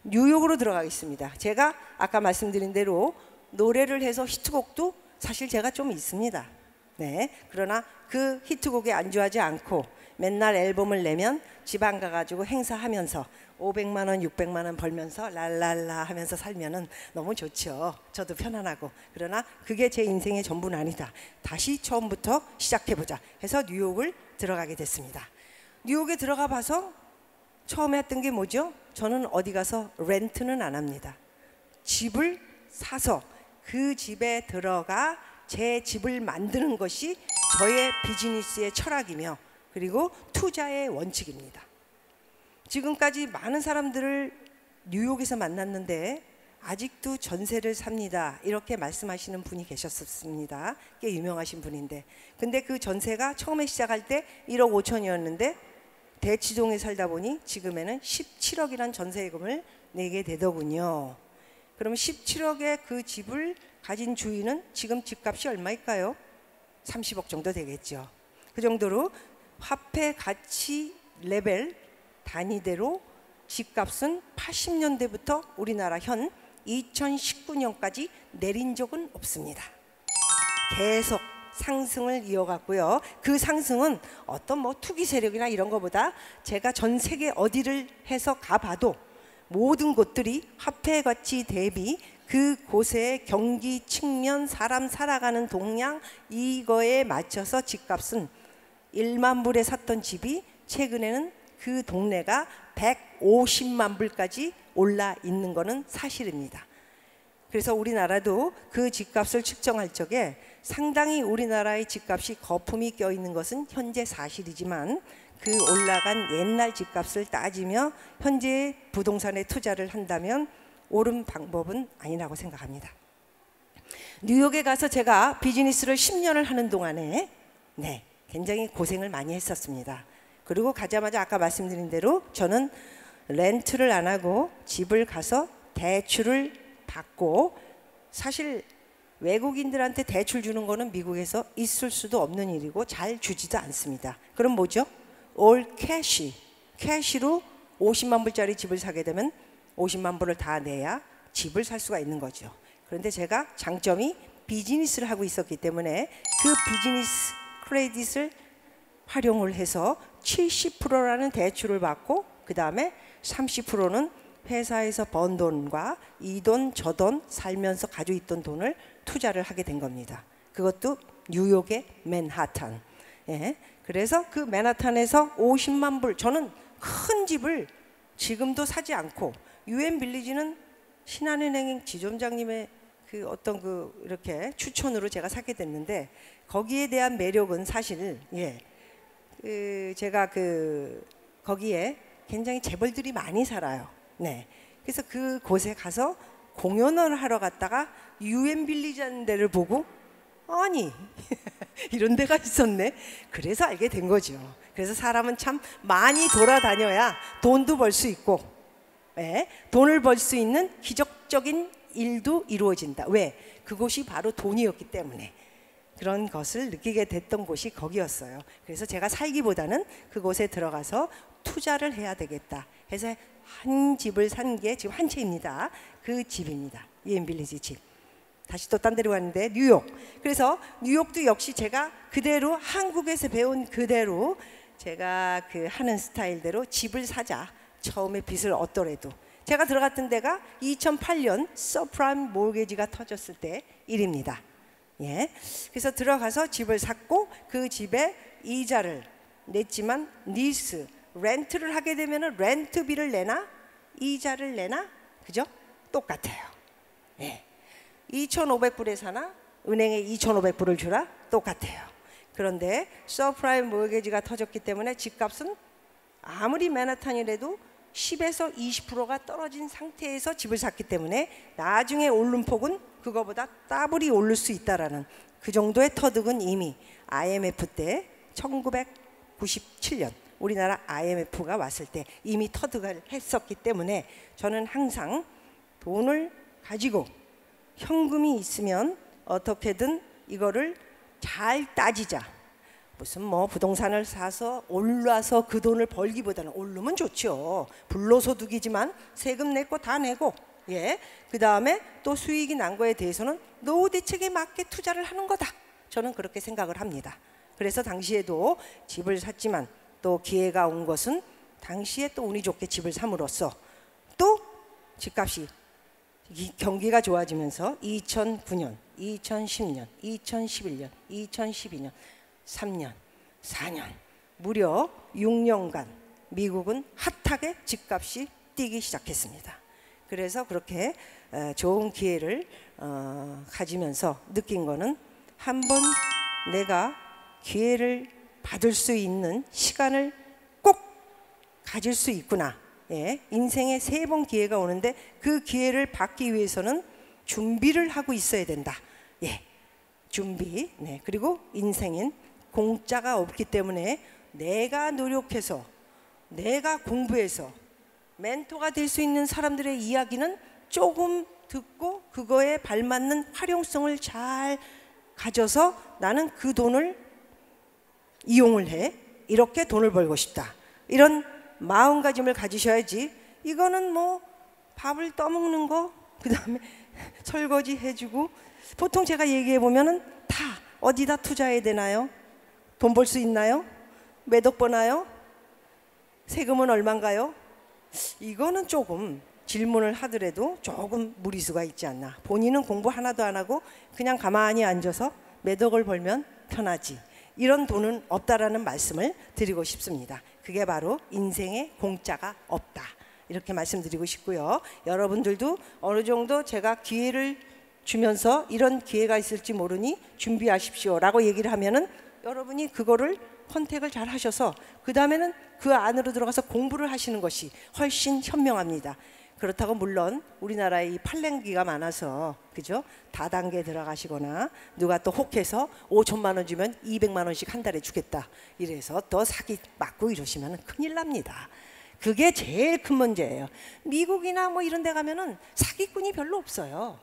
뉴욕으로 들어가겠습니다. 제가 아까 말씀드린 대로 노래를 해서 히트곡도 사실 제가 좀 있습니다. 네, 그러나 그 히트곡에 안주하지 않고 맨날 앨범을 내면 지방 가가지고 행사하면서 500만 원, 600만 원 벌면서 랄랄라 하면서 살면은 너무 좋죠. 저도 편안하고. 그러나 그게 제 인생의 전부는 아니다. 다시 처음부터 시작해보자 해서 뉴욕을 들어가게 됐습니다. 뉴욕에 들어가 봐서 처음에 했던 게 뭐죠? 저는 어디 가서 렌트는 안 합니다. 집을 사서 그 집에 들어가 제 집을 만드는 것이 저의 비즈니스의 철학이며 그리고 투자의 원칙입니다. 지금까지 많은 사람들을 뉴욕에서 만났는데 아직도 전세를 삽니다 이렇게 말씀하시는 분이 계셨습니다. 꽤 유명하신 분인데, 근데 그 전세가 처음에 시작할 때 1억 5천이었는데 대치동에 살다 보니 지금에는 17억이란 전세금을 내게 되더군요. 그럼 17억의 그 집을 가진 주인은 지금 집값이 얼마일까요? 30억 정도 되겠죠. 그 정도로 화폐 가치 레벨 단위대로 집값은 80년대부터 우리나라 현 2019년까지 내린 적은 없습니다. 계속 상승을 이어갔고요. 그 상승은 어떤 뭐 투기 세력이나 이런 거보다 제가 전 세계 어디를 해서 가봐도 모든 곳들이 화폐 가치 대비 그 곳의 경기 측면, 사람 살아가는 동향 이거에 맞춰서 집값은 1만 불에 샀던 집이 최근에는 그 동네가 150만 불까지 올라 있는 거는 사실입니다. 그래서 우리나라도 그 집값을 측정할 적에 상당히 우리나라의 집값이 거품이 껴있는 것은 현재 사실이지만 그 올라간 옛날 집값을 따지며 현재 부동산에 투자를 한다면 옳은 방법은 아니라고 생각합니다. 뉴욕에 가서 제가 비즈니스를 10년을 하는 동안에 굉장히 고생을 많이 했었습니다. 그리고 가자마자 아까 말씀드린 대로 저는 렌트를 안 하고 집을 가서 대출을 받고, 사실 외국인들한테 대출 주는 거는 미국에서 있을 수도 없는 일이고 잘 주지도 않습니다. 그럼 뭐죠? 올 캐시로 50만 불짜리 집을 사게 되면 50만 불을 다 내야 집을 살 수가 있는 거죠. 그런데 제가 장점이 비즈니스를 하고 있었기 때문에 그 비즈니스 크레딧을 활용을 해서 70%라는 대출을 받고 그 다음에 30%는 회사에서 번 돈과 이 돈 저 돈 살면서 가지고 있던 돈을 투자를 하게 된 겁니다. 그것도 뉴욕의 맨하탄. 그래서 그 맨하탄에서 50만 불, 저는 큰 집을 지금도 사지 않고 유엔 빌리지는 신한은행 지점장님의 그 어떤 그 이렇게 추천으로 제가 사게 됐는데 거기에 대한 매력은 사실 제가 거기에 굉장히 재벌들이 많이 살아요. 그래서 그 곳에 가서 공연을 하러 갔다가 유엔 빌리지라는 데를 보고 아니 이런 데가 있었네. 그래서 알게 된 거죠. 그래서 사람은 참 많이 돌아다녀야 돈도 벌 수 있고 돈을 벌 수 있는 기적적인 일도 이루어진다. 왜? 그곳이 바로 돈이었기 때문에. 그런 것을 느끼게 됐던 곳이 거기였어요. 그래서 제가 살기보다는 그곳에 들어가서 투자를 해야 되겠다 해서 한 집을 산 게 지금 한 채입니다. 그 집입니다. 유엔 빌리지 집. 다시 또 딴 데로 갔는데 뉴욕. 그래서 뉴욕도 역시 제가 그대로 한국에서 배운 그대로 제가 그 하는 스타일대로 집을 사자. 처음에 빚을 얻더라도. 제가 들어갔던 데가 2008년 서프라임 모르게지가 터졌을 때 일입니다. 그래서 들어가서 집을 샀고 그 집에 이자를 냈지만 렌트를 하게 되면 렌트비를 내나 이자를 내나 그죠? 똑같아요. 2,500불에 사나 은행에 2,500불을 주라 똑같아요. 그런데 서프라임 모르게지가 터졌기 때문에 집값은 아무리 맨하탄이라도 10에서 20%가 떨어진 상태에서 집을 샀기 때문에 나중에 오른 폭은 그거보다 더블이 오를 수 있다라는 그 정도의 터득은 이미 IMF 때 1997년 우리나라 IMF가 왔을 때 이미 터득을 했었기 때문에 저는 항상 돈을 가지고 현금이 있으면 어떻게든 이거를 잘 따지자. 무슨 뭐 부동산을 사서 올라서 그 돈을 벌기보다는 오르면 좋죠. 불로소득이지만 세금 낼 거 다 내고, 예, 그 다음에 또 수익이 난 거에 대해서는 노후 대책에 맞게 투자를 하는 거다. 저는 그렇게 생각을 합니다. 그래서 당시에도 집을 샀지만 또 기회가 온 것은 당시에 또 운이 좋게 집을 삼으로써 또 집값이 경기가 좋아지면서 2009년, 2010년, 2011년, 2012년 3년, 4년 무려 6년간 미국은 핫하게 집값이 뛰기 시작했습니다. 그래서 그렇게 좋은 기회를 가지면서 느낀 거는 한번 내가 기회를 받을 수 있는 시간을 꼭 가질 수 있구나. 예, 인생에 3번 기회가 오는데 그 기회를 받기 위해서는 준비를 하고 있어야 된다. 예, 준비. 네, 그리고 인생엔 공짜가 없기 때문에 내가 노력해서 내가 공부해서 멘토가 될 수 있는 사람들의 이야기는 조금 듣고 그거에 발맞는 활용성을 잘 가져서 나는 그 돈을 이용을 해 이렇게 돈을 벌고 싶다. 이런 마음가짐을 가지셔야지. 이거는 뭐 밥을 떠먹는 거, 그 다음에 설거지 해주고, 보통 제가 얘기해 보면은 다 어디다 투자해야 되나요? 돈 벌 수 있나요? 몇 억 버나요? 세금은 얼마인가요? 이거는 조금 질문을 하더라도 조금 무리수가 있지 않나. 본인은 공부 하나도 안 하고 그냥 가만히 앉아서 몇 억을 벌면 편하지. 이런 돈은 없다라는 말씀을 드리고 싶습니다. 그게 바로 인생에 공짜가 없다. 이렇게 말씀드리고 싶고요. 여러분들도 어느 정도 제가 기회를 주면서 이런 기회가 있을지 모르니 준비하십시오 라고 얘기를 하면은 여러분이 그거를 컨택을 잘 하셔서 그 다음에는 그 안으로 들어가서 공부를 하시는 것이 훨씬 현명합니다. 그렇다고 물론 우리나라에 이 팔랭귀가 많아서, 그죠? 다단계 들어가시거나 누가 또 혹해서 5천만 원 주면 200만 원씩 한 달에 주겠다 이래서 또 사기 맞고 이러시면 큰일 납니다. 그게 제일 큰 문제예요. 미국이나 뭐 이런 데 가면은 사기꾼이 별로 없어요.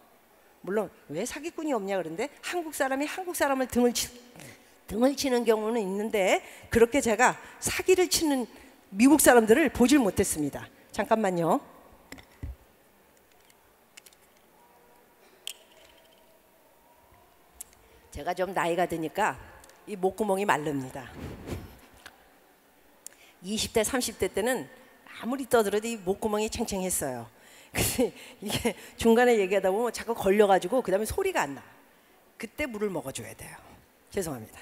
물론 왜 사기꾼이 없냐 그런데 한국 사람이 한국 사람을 등을 치는 경우는 있는데 그렇게 제가 사기를 치는 미국 사람들을 보질 못했습니다. 잠깐만요. 제가 좀 나이가 드니까 이 목구멍이 마릅니다. 20대 30대 때는 아무리 떠들어도 이 목구멍이 챙챙했어요. 근데 이게 중간에 얘기하다 보면 자꾸 걸려가지고 그 다음에 소리가 안 나. 그때 물을 먹어줘야 돼요. 죄송합니다.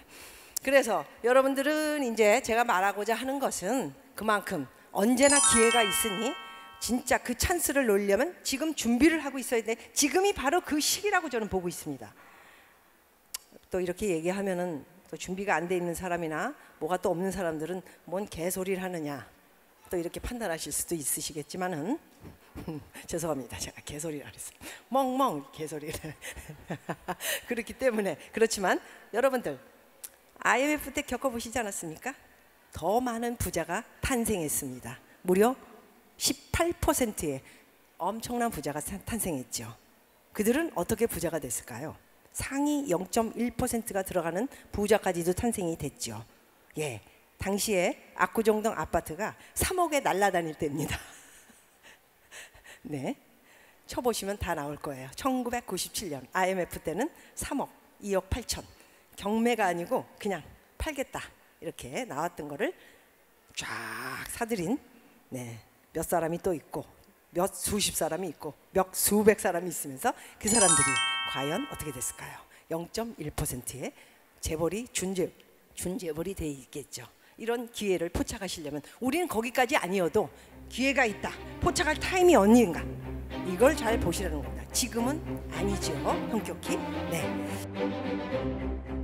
그래서 여러분들은 이제 제가 말하고자 하는 것은 그만큼 언제나 기회가 있으니 진짜 그 찬스를 놓으려면 지금 준비를 하고 있어야 돼. 지금이 바로 그 시기라고 저는 보고 있습니다. 또 이렇게 얘기하면은 또 준비가 안 돼 있는 사람이나 뭐가 또 없는 사람들은 뭔 개소리를 하느냐 또 이렇게 판단하실 수도 있으시겠지만은 죄송합니다. 제가 개소리를 했어요. 멍멍 개소리를 그렇기 때문에. 그렇지만 여러분들 IMF 때 겪어보시지 않았습니까? 더 많은 부자가 탄생했습니다. 무려 18%의 엄청난 부자가 탄생했죠. 그들은 어떻게 부자가 됐을까요? 상위 0.1%가 들어가는 부자까지도 탄생이 됐죠. 예, 당시에 압구정동 아파트가 3억에 날아다닐 때입니다. 네, 쳐보시면 다 나올 거예요. 1997년 IMF 때는 3억, 2억 8천. 경매가 아니고 그냥 팔겠다 이렇게 나왔던 거를 쫙 사들인 몇 사람이 또 있고 몇 수십 사람이 있고 몇 수백 사람이 있으면서 그 사람들이 과연 어떻게 됐을까요? 0.1%의 재벌이 준재벌이 돼 있겠죠. 이런 기회를 포착하시려면 우리는 거기까지 아니어도 기회가 있다. 포착할 타임이 언젠가. 이걸 잘 보시라는 겁니다. 지금은 아니죠. 현격히. 네.